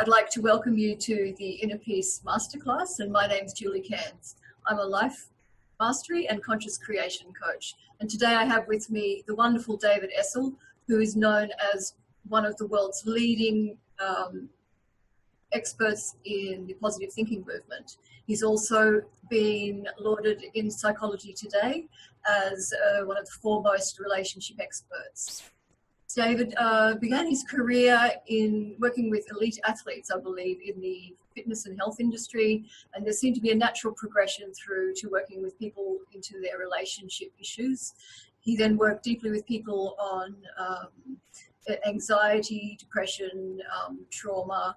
I'd like to welcome you to the Inner Peace Masterclass, and my name's Julie Cairnes. I'm a life mastery and conscious creation coach, and today I have with me the wonderful David Essel, who is known as one of the world's leading experts in the positive thinking movement. He's also been lauded in Psychology Today as one of the foremost relationship experts. David began his career in working with elite athletes, I believe, in the fitness and health industry, and there seemed to be a natural progression through to working with people into their relationship issues. He then worked deeply with people on anxiety, depression, trauma,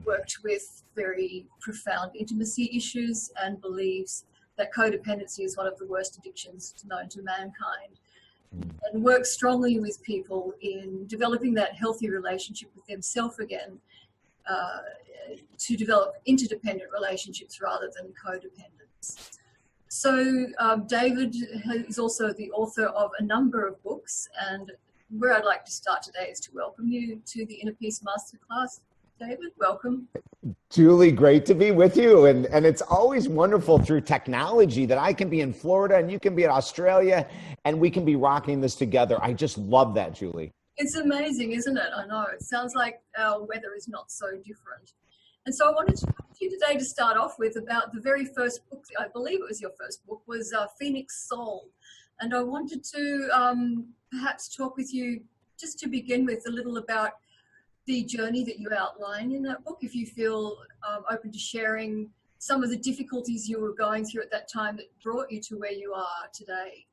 worked with very profound intimacy issues, and believes that codependency is one of the worst addictions known to mankind. And work strongly with people in developing that healthy relationship with themselves again, to develop interdependent relationships rather than codependence. So David is also the author of a number of books, and where I'd like to start today is to welcome you to the Inner Peace Masterclass. David, welcome. Julie, great to be with you. And it's always wonderful through technology that I can be in Florida and you can be in Australia and we can be rocking this together. I just love that, Julie. It's amazing, isn't it? I know. It sounds like our weather is not so different. And so I wanted to talk to you today to start off with about the very first book, I believe it was your first book, was Phoenix Soul. And I wanted to perhaps talk with you just to begin with a little about the journey that you outline in that book, if you feel open to sharing some of the difficulties you were going through at that time that brought you to where you are today.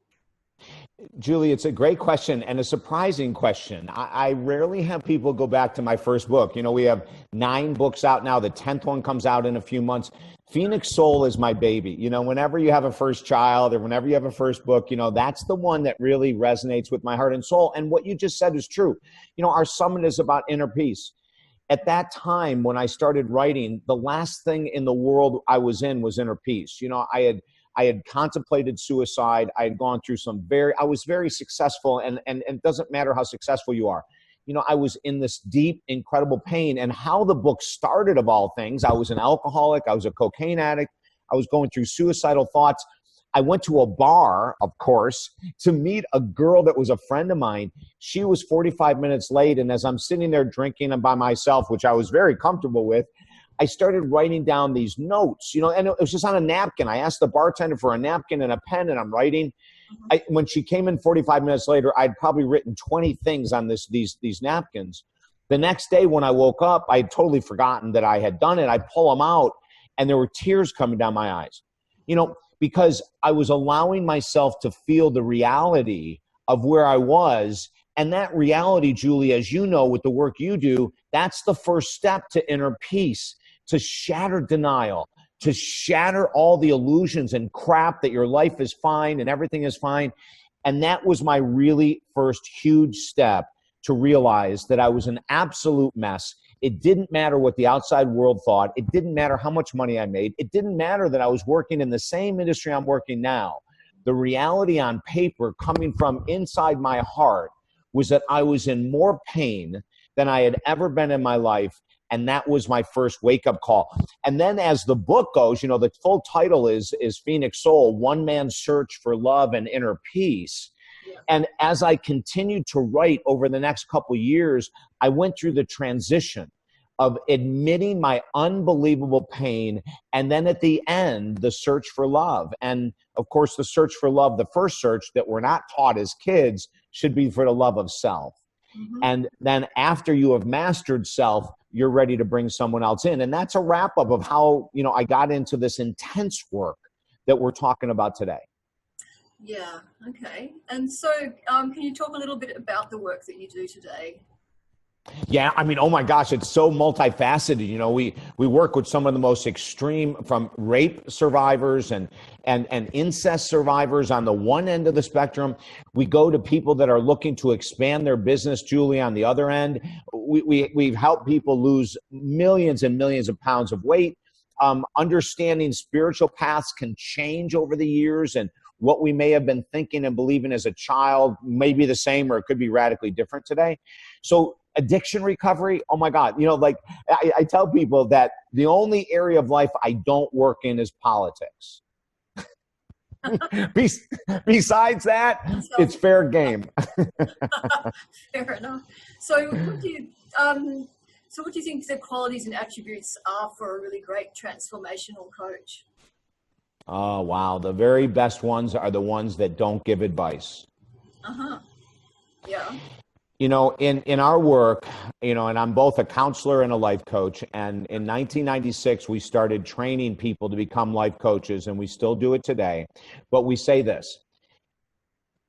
Julie, it's a great question and a surprising question. I rarely have people go back to my first book. You know, we have 9 books out now. The 10th one comes out in a few months. Phoenix Soul is my baby. You know, whenever you have a first child or whenever you have a first book, you know, that's the one that really resonates with my heart and soul. And what you just said is true. You know, our summit is about inner peace. At that time, when I started writing, the last thing in the world I was in was inner peace. You know, I had contemplated suicide. I had gone through I was very successful, and it doesn't matter how successful you are. You know, I was in this deep, incredible pain, and how the book started of all things, I was an alcoholic, I was a cocaine addict, I was going through suicidal thoughts. I went to a bar, of course, to meet a girl that was a friend of mine. She was 45 minutes late, and as I'm sitting there drinking and by myself, which I was very comfortable with, I started writing down these notes, you know, and it was just on a napkin. I asked the bartender for a napkin and a pen, and I'm writing. When she came in 45 minutes later, I'd probably written 20 things on these napkins. The next day when I woke up, I had totally forgotten that I had done it. I pull them out, and there were tears coming down my eyes, you know, because I was allowing myself to feel the reality of where I was. And that reality, Julie, as you know, with the work you do, that's the first step to inner peace. To shatter denial, to shatter all the illusions and crap that your life is fine and everything is fine. And that was my really first huge step to realize that I was an absolute mess. It didn't matter what the outside world thought. It didn't matter how much money I made. It didn't matter that I was working in the same industry I'm working now. The reality on paper coming from inside my heart was that I was in more pain than I had ever been in my life. And that was my first wake-up call. And then as the book goes, you know, the full title is Phoenix Soul, One Man's Search for Love and Inner Peace. Yeah. And as I continued to write over the next couple of years, I went through the transition of admitting my unbelievable pain, and then at the end, the search for love. And of course, the search for love, the first search that we're not taught as kids, should be for the love of self. Mm-hmm. And then after you have mastered self, you're ready to bring someone else in. And that's a wrap up of how, you know, I got into this intense work that we're talking about today. Yeah. Okay. And so can you talk a little bit about the work that you do today? Yeah, I mean, oh my gosh, it's so multifaceted. You know, we work with some of the most extreme, from rape survivors and incest survivors on the one end of the spectrum. We go to people that are looking to expand their business, Julie, on the other end. We've helped people lose millions and millions of pounds of weight. Understanding spiritual paths can change over the years, and what we may have been thinking and believing as a child may be the same, or it could be radically different today. So addiction recovery. Oh my God. You know, like I tell people that the only area of life I don't work in is politics. Besides that, it's fair game. Fair enough. So what do you think the qualities and attributes are for a really great transformational coach? Oh, wow. The very best ones are the ones that don't give advice. Yeah. You know, in our work, you know, and I'm both a counselor and a life coach. And in 1996, we started training people to become life coaches, and we still do it today. But we say this: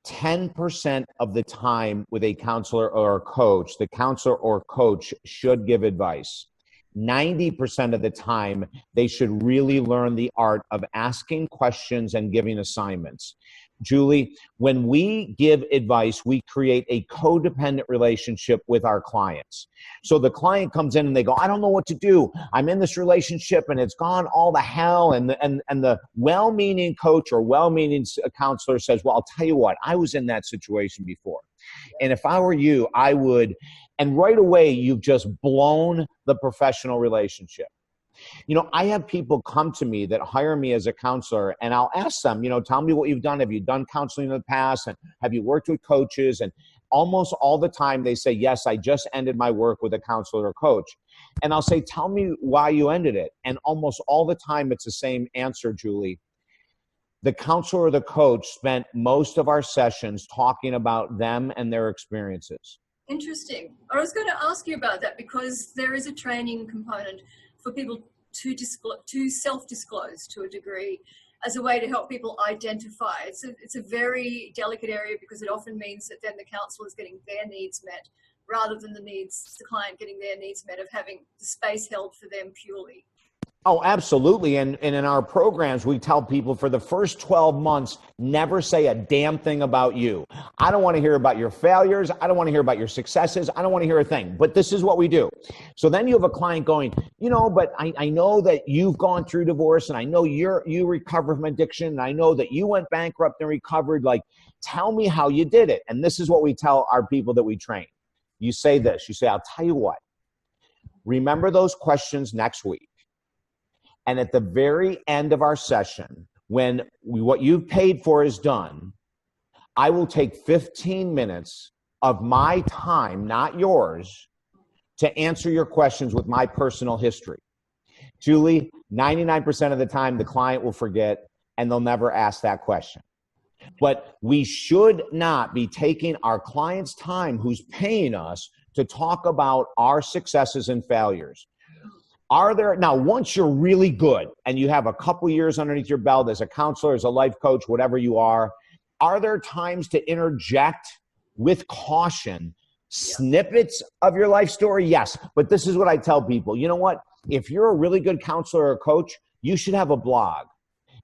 10% of the time with a counselor or a coach, the counselor or coach should give advice. 90% of the time, they should really learn the art of asking questions and giving assignments. Julie, when we give advice, we create a codependent relationship with our clients. So the client comes in and they go, I don't know what to do. I'm in this relationship and it's gone all to hell. And the well-meaning coach or well-meaning counselor says, well, I'll tell you what, I was in that situation before. And if I were you, I would. And right away, you've just blown the professional relationship. You know, I have people come to me that hire me as a counselor, and I'll ask them, you know, tell me what you've done. Have you done counseling in the past? And have you worked with coaches? And almost all the time they say, yes, I just ended my work with a counselor or coach. And I'll say, tell me why you ended it. And almost all the time it's the same answer, Julie. The counselor or the coach spent most of our sessions talking about them and their experiences. Interesting. I was going to ask you about that because there is a training component for people to self-disclose to a degree as a way to help people identify. It's a very delicate area because it often means that then the counselor is getting their needs met rather than the client getting their needs met of having the space held for them purely. Oh, absolutely. And in our programs, we tell people for the first 12 months, never say a damn thing about you. I don't want to hear about your failures. I don't want to hear about your successes. I don't want to hear a thing. But this is what we do. So then you have a client going, you know, but I know that you've gone through divorce, and I know you recovered from addiction, and I know that you went bankrupt and recovered. Like, tell me how you did it. And this is what we tell our people that we train. You say this. You say, I'll tell you what. Remember those questions next week. And at the very end of our session, when what you've paid for is done, I will take 15 minutes of my time, not yours, to answer your questions with my personal history. Julie, 99% of the time, the client will forget and they'll never ask that question. But we should not be taking our client's time who's paying us to talk about our successes and failures. Now, once you're really good and you have a couple years underneath your belt as a counselor, as a life coach, whatever you are there times to interject with caution snippets of your life story? Yes. But this is what I tell people. You know what? If you're a really good counselor or coach, you should have a blog.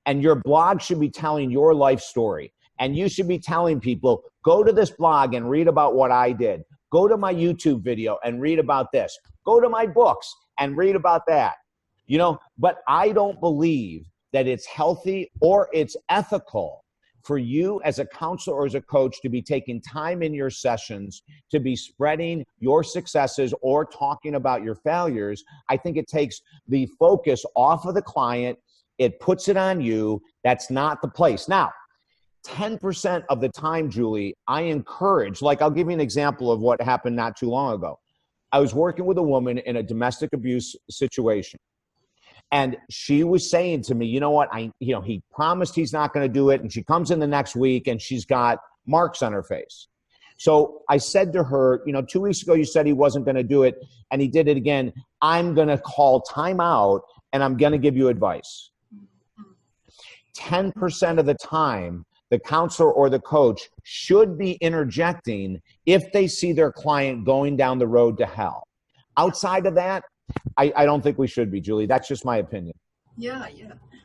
And your blog should be telling your life story. And you should be telling people, go to this blog and read about what I did. Go to my YouTube video and read about this. Go to my books and read about that. You know, but I don't believe that it's healthy or it's ethical for you as a counselor or as a coach to be taking time in your sessions to be spreading your successes or talking about your failures. I think it takes the focus off of the client. It puts it on you. That's not the place. Now, 10% of the time, Julie, I encourage, like I'll give you an example of what happened not too long ago. I was working with a woman in a domestic abuse situation. And she was saying to me, you know what, he promised he's not going to do it. And she comes in the next week and she's got marks on her face. So I said to her, 2 weeks ago, you said he wasn't going to do it. And he did it again. I'm going to call time out and I'm going to give you advice. 10% of the time, the counselor or the coach should be interjecting if they see their client going down the road to hell. Outside of that, I don't think we should be, Julie. That's just my opinion. Yeah.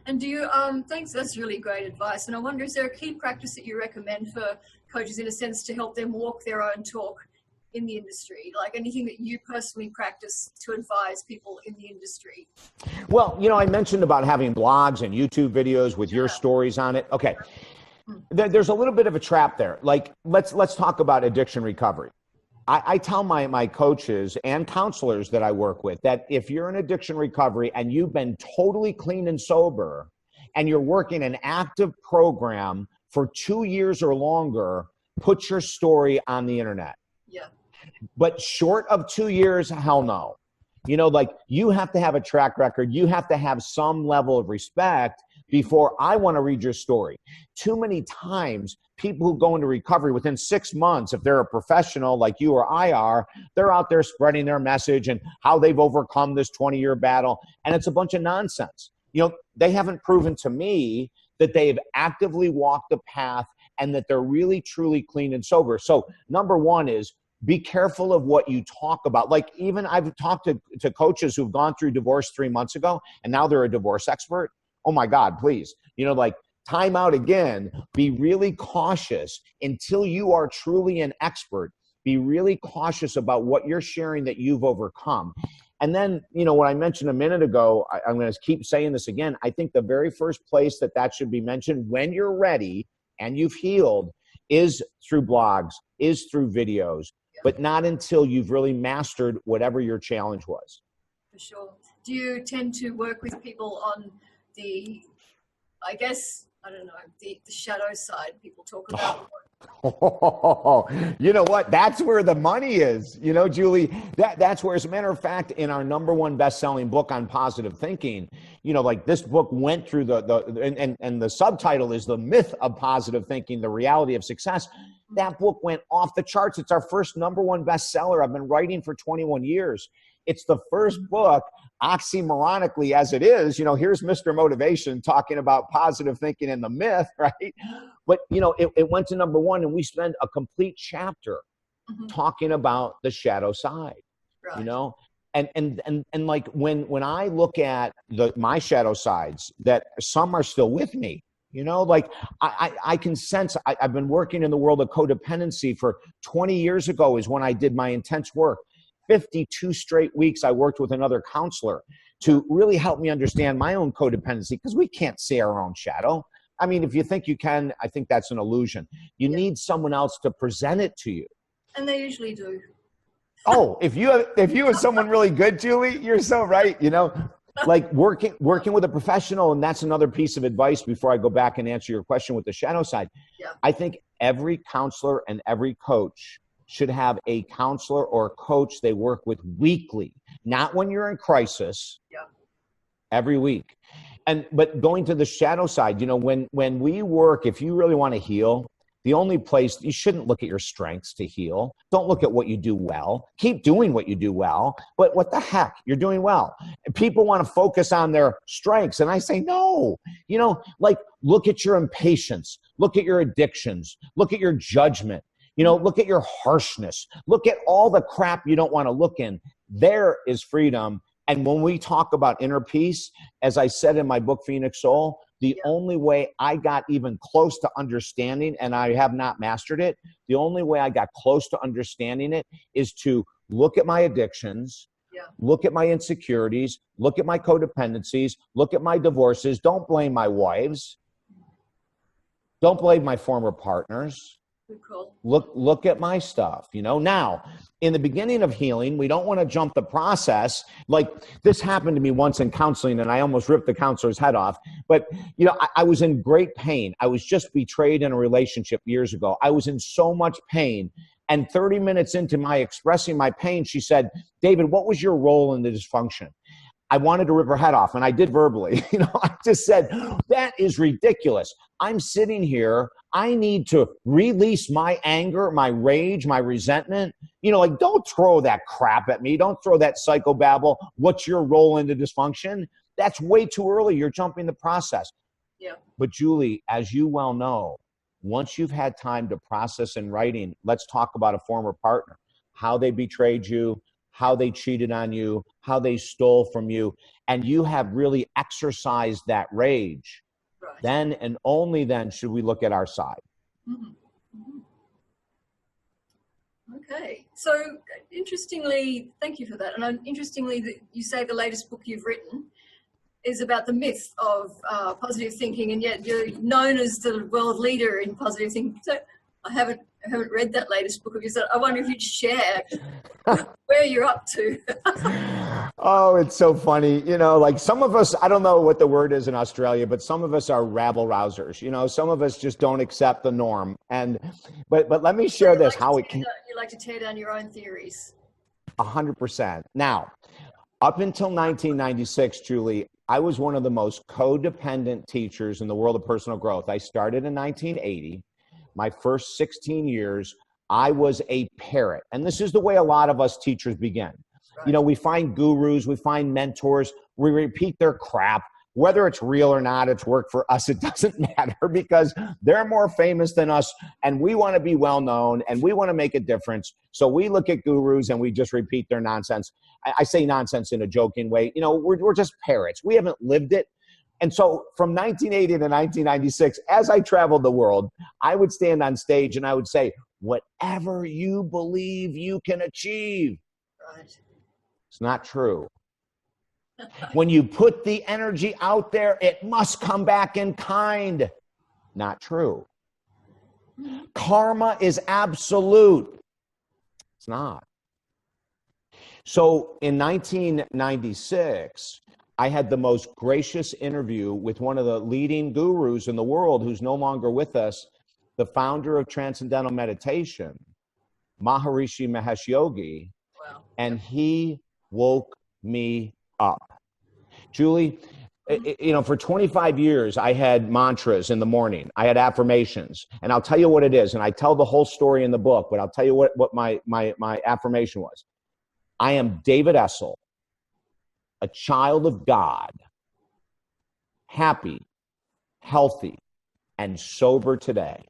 And do you, thanks, that's really great advice. And I wonder, is there a key practice that you recommend for coaches in a sense to help them walk their own talk in the industry? Like anything that you personally practice to advise people in the industry? Well, I mentioned about having blogs and YouTube videos with your stories on it. Okay. There's a little bit of a trap there. Like, let's talk about addiction recovery. I tell my coaches and counselors that I work with that if you're in addiction recovery and you've been totally clean and sober and you're working an active program for 2 years or longer, put your story on the internet. Yeah. But short of 2 years, hell no. You know, like you have to have a track record. You have to have some level of respect before I want to read your story. Too many times, people who go into recovery within 6 months, if they're a professional like you or I are, they're out there spreading their message and how they've overcome this 20-year battle. And it's a bunch of nonsense. You know, they haven't proven to me that they've actively walked the path and that they're really, truly clean and sober. So number one is be careful of what you talk about. Like even I've talked to coaches who've gone through divorce 3 months ago and now they're a divorce expert. Oh my God, please. You know, like time out again, be really cautious until you are truly an expert. Be really cautious about what you're sharing that you've overcome. And then, you know, what I mentioned a minute ago, I'm going to keep saying this again. I think the very first place that should be mentioned when you're ready and you've healed is through blogs, is through videos, but not until you've really mastered whatever your challenge was. For sure. Do you tend to work with people on the, I guess, I don't know, the shadow side people talk about? Oh, you know what? That's where the money is. You know, Julie, that's where, as a matter of fact, in our #1 best-selling book on positive thinking, you know, like this book went through and the subtitle is The Myth of Positive Thinking, The Reality of Success. That book went off the charts. It's our first #1 bestseller. I've been writing for 21 years. It's the first book, oxymoronically as it is, you know, here's Mr. Motivation talking about positive thinking and the myth, right? But, you know, it went to #1 and we spend a complete chapter talking about the shadow side, you know? And like when I look at my shadow sides, that some are still with me, you know, like I can sense I've been working in the world of codependency for 20 years ago is when I did my intense work. 52 straight weeks I worked with another counselor to really help me understand my own codependency, because we can't see our own shadow. I mean, if you think you can, I think that's an illusion. You need someone else to present it to you. And they usually do. Oh, if you have someone really good, Julie, you're so right. You know, like working with a professional, and that's another piece of advice before I go back and answer your question with the shadow side. Yeah. I think every counselor and every coach should have a counselor or a coach they work with weekly, not when you're in crisis, every week. But going to the shadow side, you know, when we work, if you really want to heal, the only place, you shouldn't look at your strengths to heal. Don't look at what you do well. Keep doing what you do well, but what the heck, you're doing well. People want to focus on their strengths, and I say, no, you know, like look at your impatience, look at your addictions, look at your judgment. You know, look at your harshness. Look at all the crap you don't want to look in. There is freedom. And when we talk about inner peace, as I said in my book, Phoenix Soul, the only way I got even close to understanding, and I have not mastered it, the only way I got close to understanding it is to look at my addictions, look at my insecurities, look at my codependencies, look at my divorces. Don't blame my wives. Don't blame my former partners. Cool. Look at my stuff, you know. Now, in the beginning of healing, we don't want to jump the process. Like this happened to me once in counseling and I almost ripped the counselor's head off. But, you know, I was in great pain. I was just betrayed in a relationship years ago. I was in so much pain. And 30 minutes into my expressing my pain, she said, David, what was your role in the dysfunction? I wanted to rip her head off, and I did verbally. You know, I just said, that is ridiculous. I'm sitting here. I need to release my anger, my rage, my resentment. You know, like, don't throw that crap at me. Don't throw that psychobabble. What's your role in the dysfunction? That's way too early. You're jumping the process. Yeah. But Julie, as you well know, once you've had time to process in writing, let's talk about a former partner, how they betrayed you, how they cheated on you, how they stole from you, and you have really exercised that rage, then and only then should we look at our side. Okay. So interestingly, thank you for that. And interestingly, you say the latest book you've written is about the myth of positive thinking, and yet you're known as the world leader in positive thinking. So I haven't haven't read that latest book of yours. I wonder if you'd share where you're up to. Oh, it's so funny. You know, like some of us, I don't know what the word is in Australia, but some of us are rabble rousers. You know, some of us just don't accept the norm. But let me share this, how it can. You like to tear down your own theories. 100%. Now, up until 1996, Julie, I was one of the most codependent teachers in the world of personal growth. I started in 1980. My first 16 years, I was a parrot. And this is the way a lot of us teachers begin. Right. You know, we find gurus, we find mentors, we repeat their crap. Whether it's real or not, it's work for us. It doesn't matter because they're more famous than us and we want to be well known and we want to make a difference. So we look at gurus and we just repeat their nonsense. I say nonsense in a joking way. You know, we're just parrots. We haven't lived it. And so from 1980 to 1996, as I traveled the world, I would stand on stage and I would say, whatever you believe you can achieve. Right. It's not true. When you put the energy out there, it must come back in kind. Not true. Karma is absolute. It's not. So in 1996, I had the most gracious interview with one of the leading gurus in the world who's no longer with us, the founder of Transcendental Meditation, Maharishi Mahesh Yogi. Wow. And he woke me up. Julie, you know, for 25 years, I had mantras in the morning. I had affirmations. And I'll tell you what it is. And I tell the whole story in the book, but I'll tell you what my affirmation was. I am David Essel, a child of God, happy, healthy, and sober today.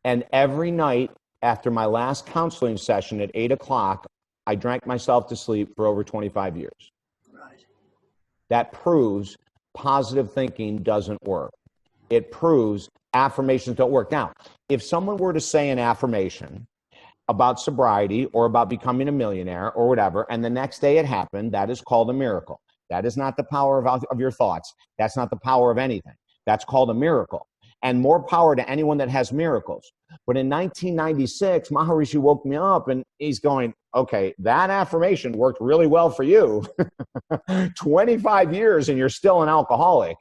And every night after my last counseling session at 8 o'clock, I drank myself to sleep for over 25 years. Right. That proves positive thinking doesn't work. It proves affirmations don't work. Now, if someone were to say an affirmation about sobriety or about becoming a millionaire or whatever, and the next day it happened, that is called a miracle. That is not the power of your thoughts. That's not the power of anything. That's called a miracle. And more power to anyone that has miracles. But in 1996, Maharishi woke me up and he's going, okay, that affirmation worked really well for you. 25 years and you're still an alcoholic.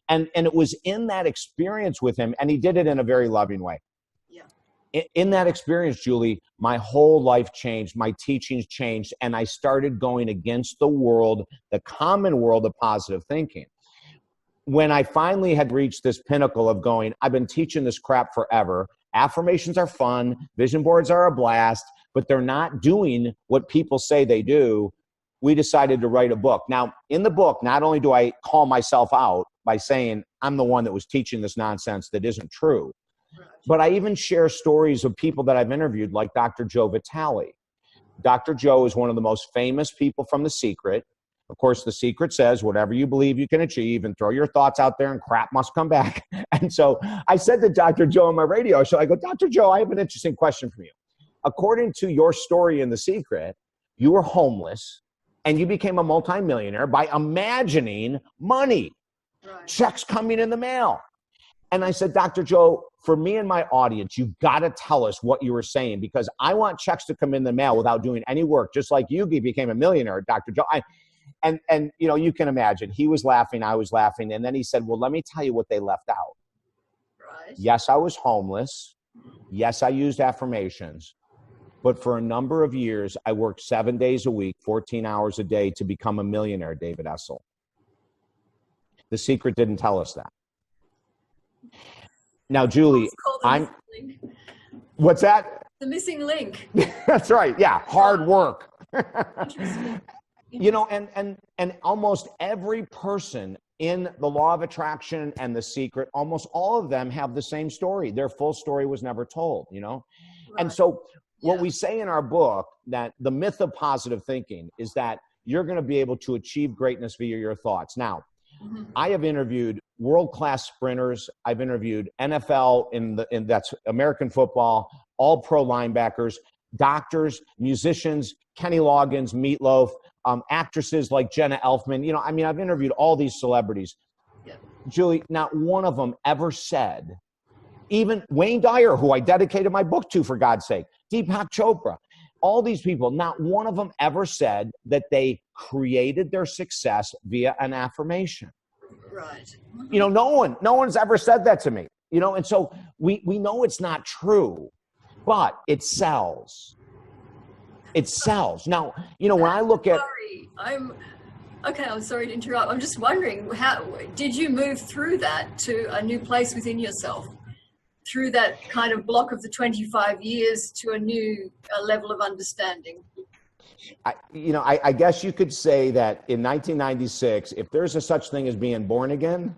And it was in that experience with him, and he did it in a very loving way. Yeah. In that experience, Julie, my whole life changed, my teachings changed, and I started going against the world, the common world of positive thinking. When I finally had reached this pinnacle of going, I've been teaching this crap forever. Affirmations are fun. Vision boards are a blast, but they're not doing what people say they do. We decided to write a book. Now, in the book, not only do I call myself out by saying I'm the one that was teaching this nonsense that isn't true, but I even share stories of people that I've interviewed, like Dr. Joe Vitale. Dr. Joe is one of the most famous people from The Secret. Of course, The Secret says, whatever you believe you can achieve, and throw your thoughts out there and crap must come back. And so I said to Dr. Joe on my radio show, I go, Dr. Joe, I have an interesting question for you. According to your story in The Secret, you were homeless and you became a multimillionaire by imagining money, right, checks coming in the mail. And I said, Dr. Joe, for me and my audience, you've got to tell us what you were saying, because I want checks to come in the mail without doing any work, just like you became a millionaire, Dr. Joe. And you know, you can imagine, he was laughing, I was laughing. And then he said, well, let me tell you what they left out. Right. Yes, I was homeless. Yes, I used affirmations. But for a number of years, I worked 7 days a week, 14 hours a day to become a millionaire, David Essel. The Secret didn't tell us that. Now, Julie, what's that? The missing link. That's right. Yeah. Hard work. You know, and almost every person in the law of attraction and The Secret, almost all of them have the same story. Their full story was never told, you know? Right. And so what we say in our book, that the myth of positive thinking is that you're going to be able to achieve greatness via your thoughts. Now, I have interviewed world-class sprinters. I've interviewed NFL in that's American football, all pro linebackers, doctors, musicians, Kenny Loggins, Meatloaf, actresses like Jenna Elfman. You know, I mean, I've interviewed all these celebrities. Yeah. Julie, not one of them ever said Even Wayne Dyer, who I dedicated my book to, for God's sake, Deepak Chopra, all these people, not one of them ever said that they created their success via an affirmation. Right. You know, no one's ever said that to me, you know, and so we know it's not true, but it sells. It sells. Now, you know, when I look at... I'm sorry to interrupt. I'm just wondering, how did you move through that to a new place within yourself? Through that kind of block of the 25 years to a new level of understanding? I guess you could say that in 1996, if there's a such thing as being born again,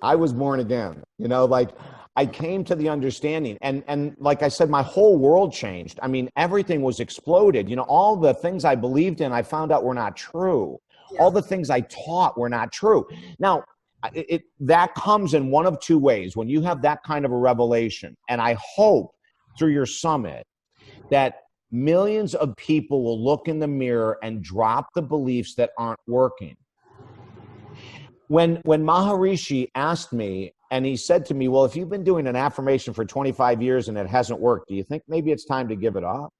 I was born again. You know, like I came to the understanding, and like I said, my whole world changed. I mean, everything was exploded. You know, all the things I believed in, I found out were not true. Yeah. All the things I taught were not true. Now, that comes in one of two ways. When you have that kind of a revelation, and I hope through your summit that millions of people will look in the mirror and drop the beliefs that aren't working. When Maharishi asked me, and he said to me, well, if you've been doing an affirmation for 25 years and it hasn't worked, do you think maybe it's time to give it up?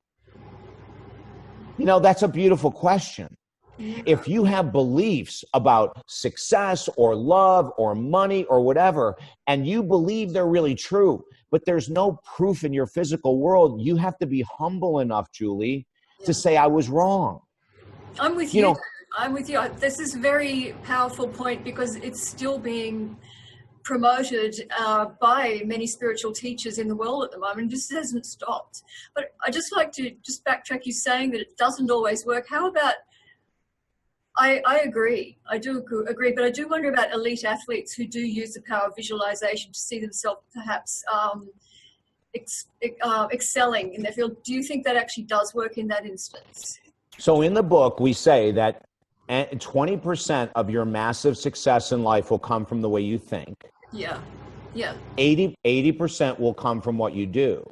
You know, that's a beautiful question. If you have beliefs about success or love or money or whatever, and you believe they're really true, but there's no proof in your physical world, you have to be humble enough, Julie, to say I was wrong. I'm with you. I'm with you. This is a very powerful point because it's still being promoted by many spiritual teachers in the world at the moment. It just hasn't stopped. But I just like to just backtrack you saying that it doesn't always work. How about, I agree. I do agree, but I do wonder about elite athletes who do use the power of visualization to see themselves perhaps excelling in their field. Do you think that actually does work in that instance? So in the book, we say that 20% of your massive success in life will come from the way you think. Yeah. Yeah. 80% will come from what you do.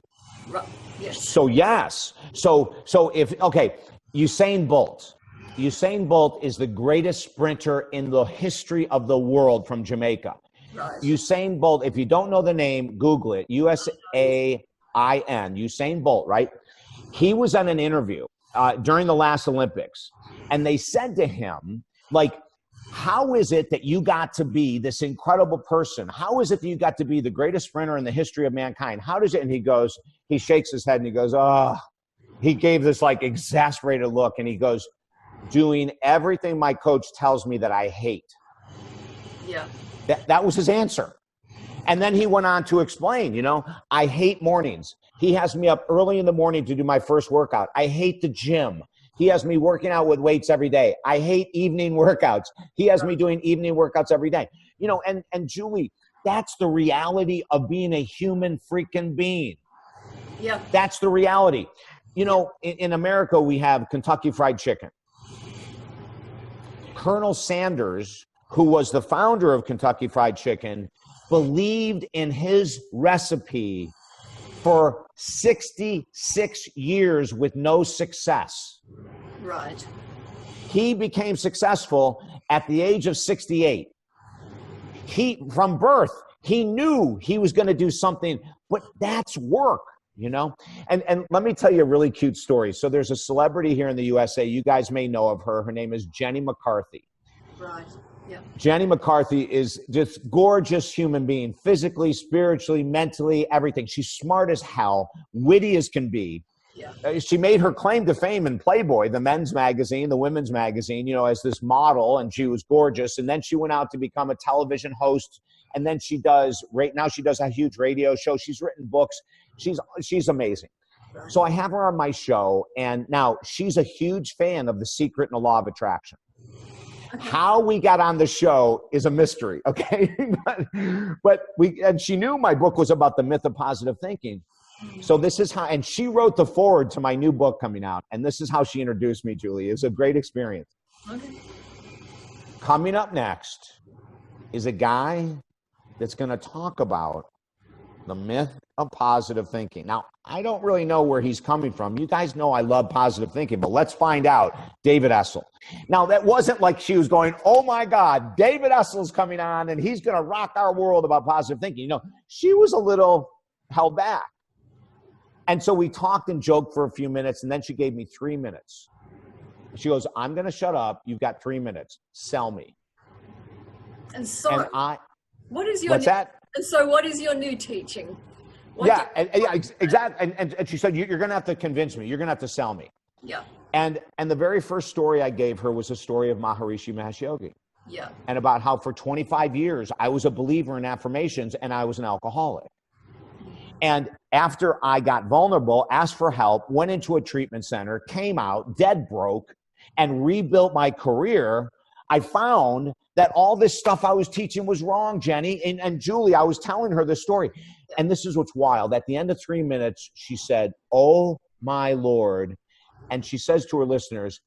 Right. Yes. So yes. So if, okay, Usain Bolt is the greatest sprinter in the history of the world from Jamaica. Right. Usain Bolt, if you don't know the name, Google it, USAIN, Usain Bolt, right? He was on an interview during the last Olympics, and they said to him, like, how is it that you got to be this incredible person? How is it that you got to be the greatest sprinter in the history of mankind? How does it? And he shakes his head and he goes, oh, he gave this like exasperated look, and he goes, doing everything my coach tells me that I hate. Yeah. That was his answer. And then he went on to explain, you know, I hate mornings. He has me up early in the morning to do my first workout. I hate the gym. He has me working out with weights every day. I hate evening workouts. He has me doing evening workouts every day. You know, and Julie, that's the reality of being a human freaking being. Yeah. That's the reality. You know, in America, we have Kentucky Fried Chicken. Colonel Sanders, who was the founder of Kentucky Fried Chicken, believed in his recipe for 66 years with no success. Right. He became successful at the age of 68. From birth, he knew he was going to do something, but that's work, you know? And let me tell you a really cute story. So there's a celebrity here in the USA. You guys may know of her. Her name is Jenny McCarthy. Right. Yeah. Jenny McCarthy is just gorgeous human being, physically, spiritually, mentally, everything. She's smart as hell, witty as can be. Yeah. She made her claim to fame in Playboy, the men's magazine, the women's magazine, you know, as this model, and she was gorgeous. And then she went out to become a television host. And then right now she does a huge radio show. She's written books. She's amazing. Right. So I have her on my show, and now she's a huge fan of The Secret and the Law of Attraction. Okay. How we got on the show is a mystery, okay? And she knew my book was about the myth of positive thinking. So this is how, and she wrote the foreword to my new book coming out, and this is how she introduced me, Julie. It was a great experience. Okay. Coming up next is a guy that's going to talk about The myth of positive thinking. Now, I don't really know where he's coming from. You guys know I love positive thinking, but let's find out. David Essel. Now, that wasn't like she was going, oh my God, David Essel's coming on and he's going to rock our world about positive thinking. You know, she was a little held back. And so we talked and joked for a few minutes, and then she gave me 3 minutes. She goes, I'm going to shut up. You've got 3 minutes. Sell me. And so, what is your what's that? And so, what is your new teaching? Exactly. And she said, you're going to have to convince me. You're going to have to sell me. Yeah. And the very first story I gave her was a story of Maharishi Mahesh Yogi. Yeah. And about how for 25 years, I was a believer in affirmations and I was an alcoholic. And after I got vulnerable, asked for help, went into a treatment center, came out dead broke, and rebuilt my career, I found that all this stuff I was teaching was wrong, Jenny. And Julie, I was telling her this story. And this is what's wild. At the end of 3 minutes, she said, oh my Lord. And she says to her listeners,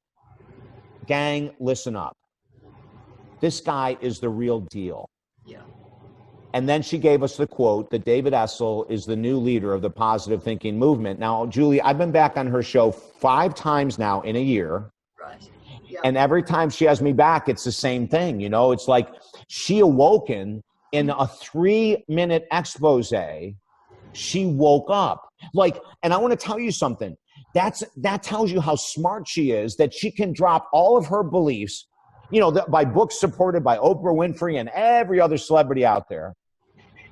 gang, listen up. This guy is the real deal. Yeah. And then she gave us the quote that David Essel is the new leader of the positive thinking movement. Now, Julie, I've been back on her show 5 times now in a year. Right. Yeah. And every time she has me back, it's the same thing. You know, it's like she awoken in a 3-minute expose. She woke up. Like, and I want to tell you something. That tells you how smart she is, that she can drop all of her beliefs, you know, by books supported by Oprah Winfrey and every other celebrity out there.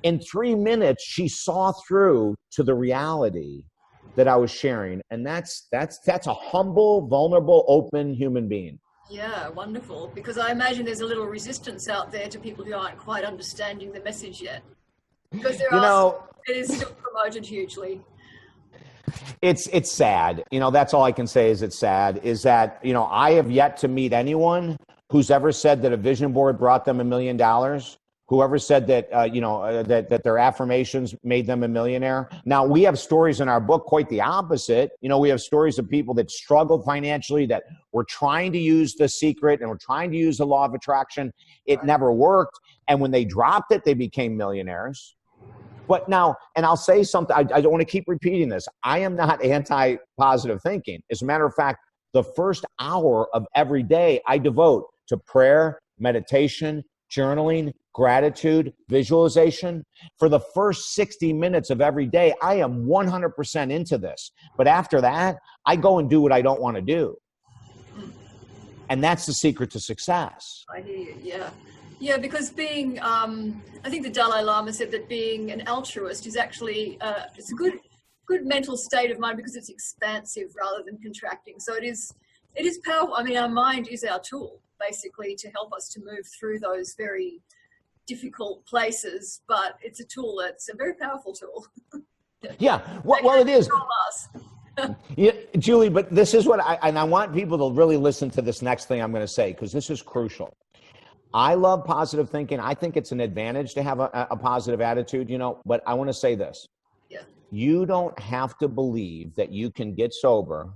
In 3 minutes, she saw through to the reality that I was sharing. And that's a humble, vulnerable, open human being. Yeah, wonderful. Because I imagine there's a little resistance out there to people who aren't quite understanding the message yet. Because it is still promoted hugely. It's sad. You know, that's all I can say is it's sad, is that, you know, I have yet to meet anyone who's ever said that a vision board brought them $1 million. Whoever said that, that their affirmations made them a millionaire. Now, we have stories in our book quite the opposite. You know, we have stories of people that struggled financially, that were trying to use the secret and were trying to use the law of attraction. It never worked. And when they dropped it, they became millionaires. But now, and I'll say something, I don't want to keep repeating this. I am not anti-positive thinking. As a matter of fact, the first hour of every day I devote to prayer, meditation, journaling, gratitude, visualization. For the first 60 minutes of every day, I am 100% into this. But after that, I go and do what I don't want to do. And that's the secret to success. I hear you, yeah. Yeah, because being, I think the Dalai Lama said that being an altruist is actually, it's a good mental state of mind because it's expansive rather than contracting. So it is powerful. I mean, our mind is our tool, basically, to help us to move through those very difficult places, but it's a tool that's a very powerful tool. Yeah, well it is. Yeah, Julie, but this is what I want people to really listen to this next thing I'm going to say, because this is crucial. I love positive thinking. I think it's an advantage to have a positive attitude, you know, but I want to say this. Yeah. You don't have to believe that you can get sober.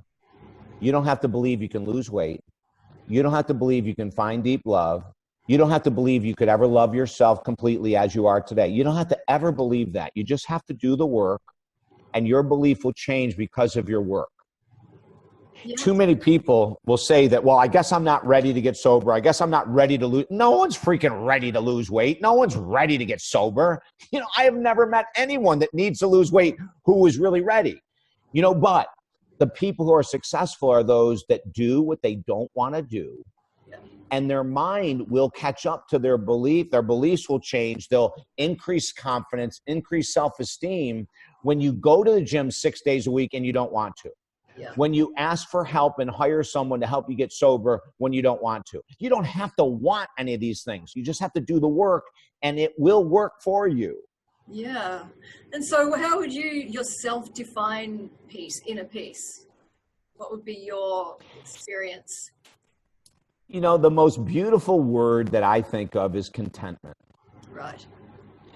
You don't have to believe you can lose weight. You don't have to believe you can find deep love. You don't have to believe you could ever love yourself completely as you are today. You don't have to ever believe that. You just have to do the work, and your belief will change because of your work. Yeah. Too many people will say that, well, I guess I'm not ready to get sober. I guess I'm not ready to lose. No one's freaking ready to lose weight. No one's ready to get sober. You know, I have never met anyone that needs to lose weight who is really ready. You know, but the people who are successful are those that do what they don't want to do. Yeah. And their mind will catch up to their belief. Their beliefs will change. They'll increase confidence, increase self-esteem when you go to the gym 6 days a week and you don't want to. Yeah. When you ask for help and hire someone to help you get sober when you don't want to. You don't have to want any of these things. You just have to do the work, and it will work for you. Yeah. And so how would you yourself define peace, inner peace? What would be your experience? You know, the most beautiful word that I think of is contentment. Right.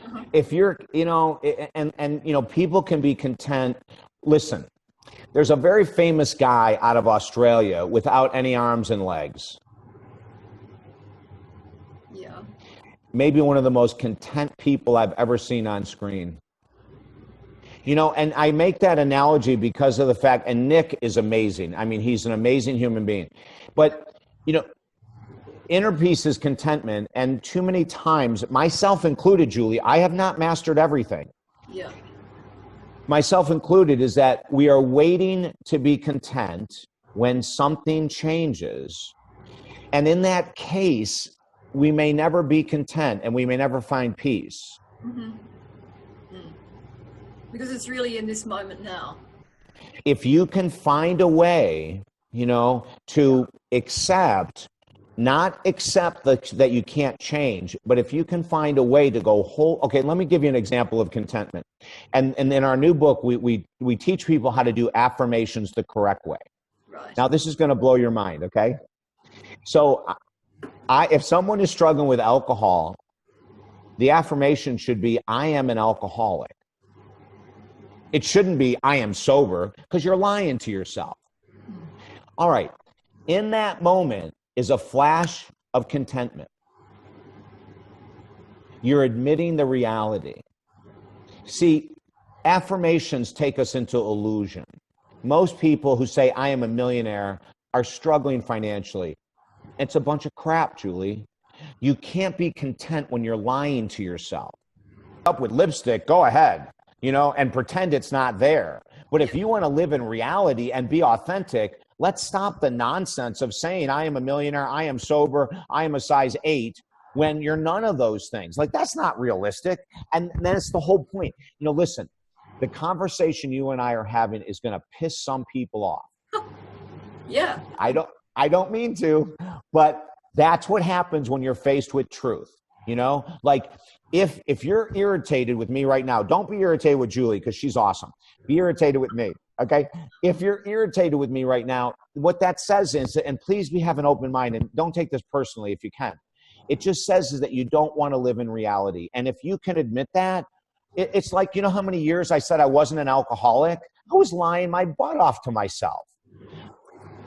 Uh-huh. If you're, you know, and you know, people can be content. Listen. There's a very famous guy out of Australia without any arms and legs. Yeah. Maybe one of the most content people I've ever seen on screen. And I make that analogy because of the fact, and Nick is amazing. I mean, he's an amazing human being. But, inner peace is contentment. And too many times, myself included, Julie, I have not mastered everything. Yeah. Myself included, is that we are waiting to be content when something changes. And in that case, we may never be content and we may never find peace. Mm-hmm. Because it's really in this moment now. If you can find a way, to not accept that you can't change, but if you can find a way to go whole. Okay, let me give you an example of contentment. And in our new book, we teach people how to do affirmations the correct way. Right. Now, this is going to blow your mind, okay? So if someone is struggling with alcohol, the affirmation should be, I am an alcoholic. It shouldn't be, I am sober, because you're lying to yourself. All right. In that moment is a flash of contentment. You're admitting the reality. See, affirmations take us into illusion. Most people who say, I am a millionaire, are struggling financially. It's a bunch of crap, Julie. You can't be content when you're lying to yourself. Up with lipstick, go ahead. And pretend it's not there. But if you want to live in reality and be authentic, let's stop the nonsense of saying, I am a millionaire, I am sober, I am a size 8, when you're none of those things. Like, that's not realistic. And that's the whole point. Listen, the conversation you and I are having is going to piss some people off. Yeah. I don't mean to, but that's what happens when you're faced with truth. Like, if you're irritated with me right now, don't be irritated with Julie because she's awesome. Be irritated with me, okay? If you're irritated with me right now, what that says is, and please have an open mind and don't take this personally if you can. It just says is that you don't want to live in reality. And if you can admit that, it's like, how many years I said I wasn't an alcoholic? I was lying my butt off to myself.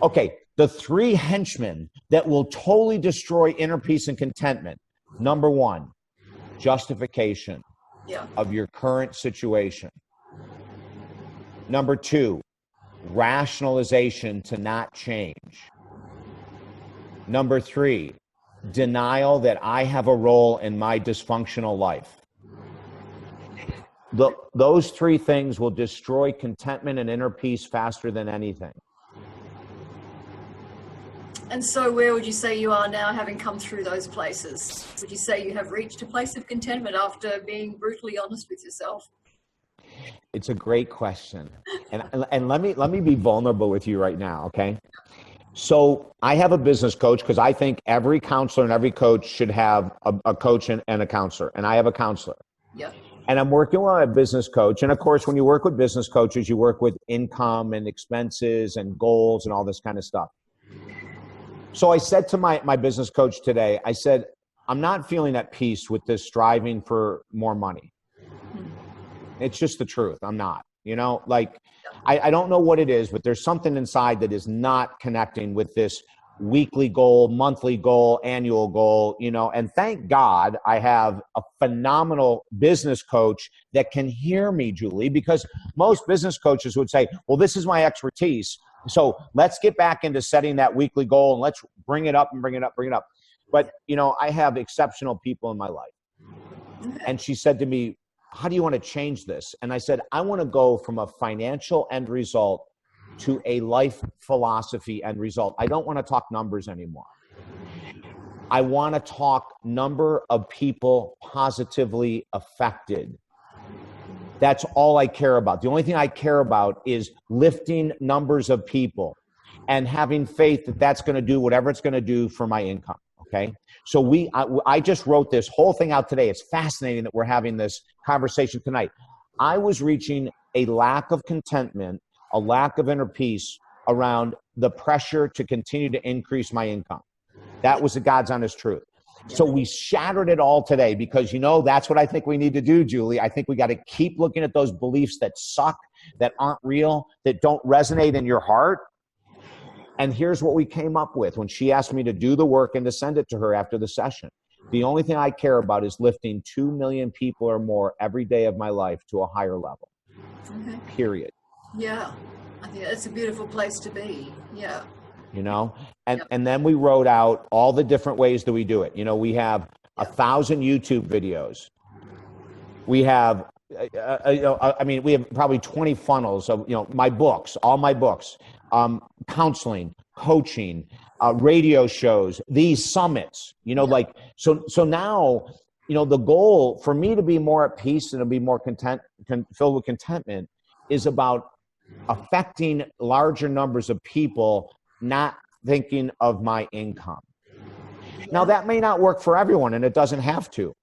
Okay, the 3 henchmen that will totally destroy inner peace and contentment. Number 1, justification of your current situation. Number 2, rationalization to not change. Number 3, denial that I have a role in my dysfunctional life. Those 3 things will destroy contentment and inner peace faster than anything. And so where would you say you are now, having come through those places? Would you say you have reached a place of contentment after being brutally honest with yourself? It's a great question. And let me be vulnerable with you right now, okay? So I have a business coach because I think every counselor and every coach should have a coach and a counselor. And I have a counselor. Yeah. And I'm working with a business coach. And of course, when you work with business coaches, you work with income and expenses and goals and all this kind of stuff. So I said to my business coach today, I said, I'm not feeling at peace with this striving for more money. It's just the truth. I'm not, I don't know what it is, but there's something inside that is not connecting with this weekly goal, monthly goal, annual goal, and thank God I have a phenomenal business coach that can hear me, Julie, because most business coaches would say, well, this is my expertise. So let's get back into setting that weekly goal and let's bring it up and bring it up. But, I have exceptional people in my life. And she said to me, how do you want to change this? And I said, I want to go from a financial end result to a life philosophy end result. I don't want to talk numbers anymore. I want to talk number of people positively affected. That's all I care about. The only thing I care about is lifting numbers of people and having faith that that's going to do whatever it's going to do for my income. Okay. So I just wrote this whole thing out today. It's fascinating that we're having this conversation tonight. I was reaching a lack of contentment, a lack of inner peace around the pressure to continue to increase my income. That was the God's honest truth. So we shattered it all today because, that's what I think we need to do, Julie. I think we got to keep looking at those beliefs that suck, that aren't real, that don't resonate in your heart. And here's what we came up with when she asked me to do the work and to send it to her after the session. The only thing I care about is lifting 2 million people or more every day of my life to a higher level. Okay. period. Yeah. I think that's a beautiful place to be. Yeah. You know, and then we wrote out all the different ways that we do it. You know, we have 1,000 YouTube videos. We have, we have probably 20 funnels of, my books, all my books, counseling, coaching, radio shows, these summits, so now, the goal for me to be more at peace and to be more filled with contentment is about affecting larger numbers of people, not thinking of my income. Now, that may not work for everyone, and it doesn't have to.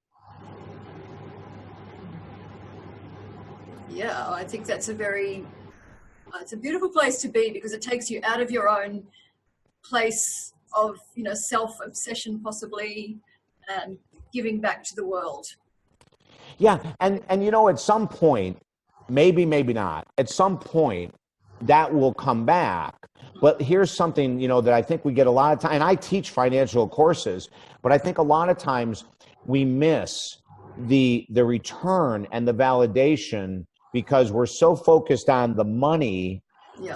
Yeah, I think that's it's a beautiful place to be, because it takes you out of your own place of, self-obsession possibly, and giving back to the world. Yeah, and at some point, maybe not, at some point that will come back. But here's something, that I think we get a lot of time, and I teach financial courses, but I think a lot of times we miss the return and the validation because we're so focused on the money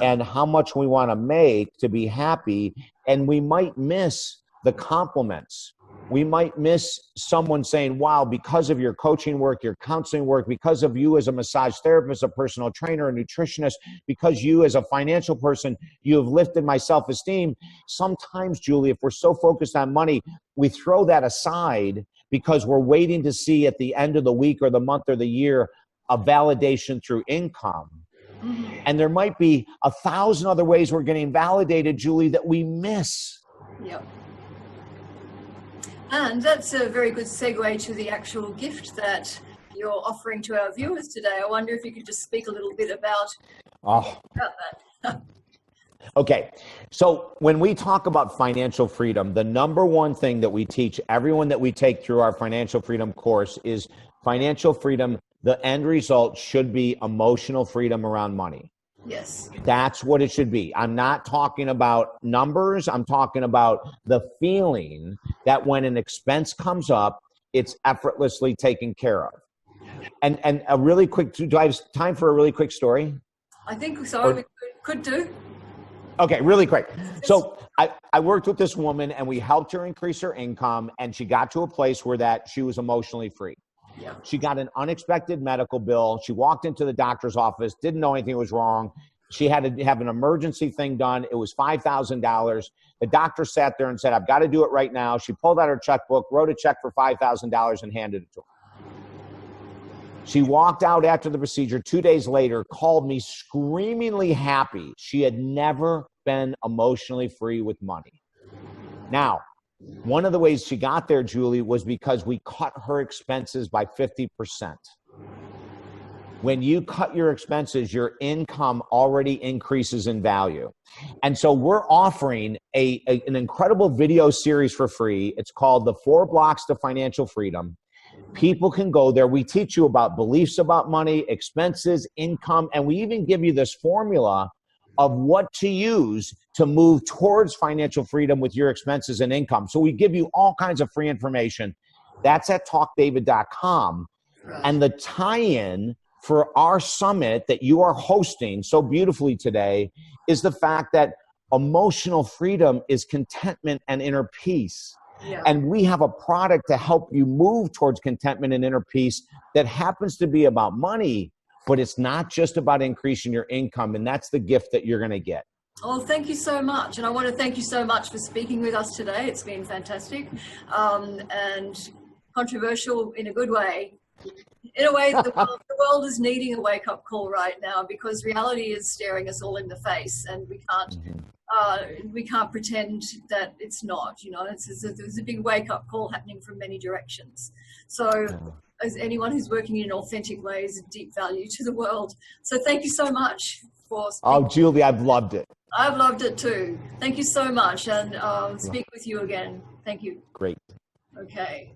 and how much we want to make to be happy, and we might miss the compliments. We might miss someone saying, wow, because of your coaching work, your counseling work, because of you as a massage therapist, a personal trainer, a nutritionist, because you as a financial person, you have lifted my self-esteem. Sometimes, Julie, if we're so focused on money, we throw that aside because we're waiting to see at the end of the week or the month or the year a validation through income. Mm-hmm. And there might be 1,000 other ways we're getting validated, Julie, that we miss. Yep. And that's a very good segue to the actual gift that you're offering to our viewers today. I wonder if you could just speak a little bit about that. Okay. So when we talk about financial freedom, the number one thing that we teach everyone that we take through our financial freedom course is financial freedom. The end result should be emotional freedom around money. Yes. That's what it should be. I'm not talking about numbers. I'm talking about the feeling that when an expense comes up, it's effortlessly taken care of. And a really quick, do I have time for a really quick story? I think so. We could do. Okay, really quick. So I worked with this woman and we helped her increase her income, and she got to a place where that she was emotionally free. Yeah. She got an unexpected medical bill. She walked into the doctor's office, didn't know anything was wrong. She had to have an emergency thing done. It was $5,000. The doctor sat there and said, I've got to do it right now. She pulled out her checkbook, wrote a check for $5,000 and handed it to her. She walked out after the procedure 2 days later, called me screamingly happy. She had never been emotionally free with money. Now, one of the ways she got there, Julie, was because we cut her expenses by 50%. When you cut your expenses, your income already increases in value. And so we're offering an incredible video series for free. It's called The 4 Blocks to Financial Freedom. People can go there. We teach you about beliefs about money, expenses, income, and we even give you this formula of what to use to move towards financial freedom with your expenses and income. So we give you all kinds of free information. That's at talkdavid.com. And the tie-in for our summit that you are hosting so beautifully today is the fact that emotional freedom is contentment and inner peace. Yeah. And we have a product to help you move towards contentment and inner peace that happens to be about money, but it's not just about increasing your income. And that's the gift that you're going to get. Oh, thank you so much. And I want to thank you so much for speaking with us today. It's been fantastic and controversial in a good way. In a way, the world is needing a wake-up call right now, because reality is staring us all in the face, and we can't pretend that it's not. There's a big wake-up call happening from many directions. So as anyone who's working in an authentic way is a deep value to the world. So thank you so much for speaking. Oh, Julie, I've loved it. I've loved it too. Thank you so much, and speak with you again. Thank you. Great. Okay.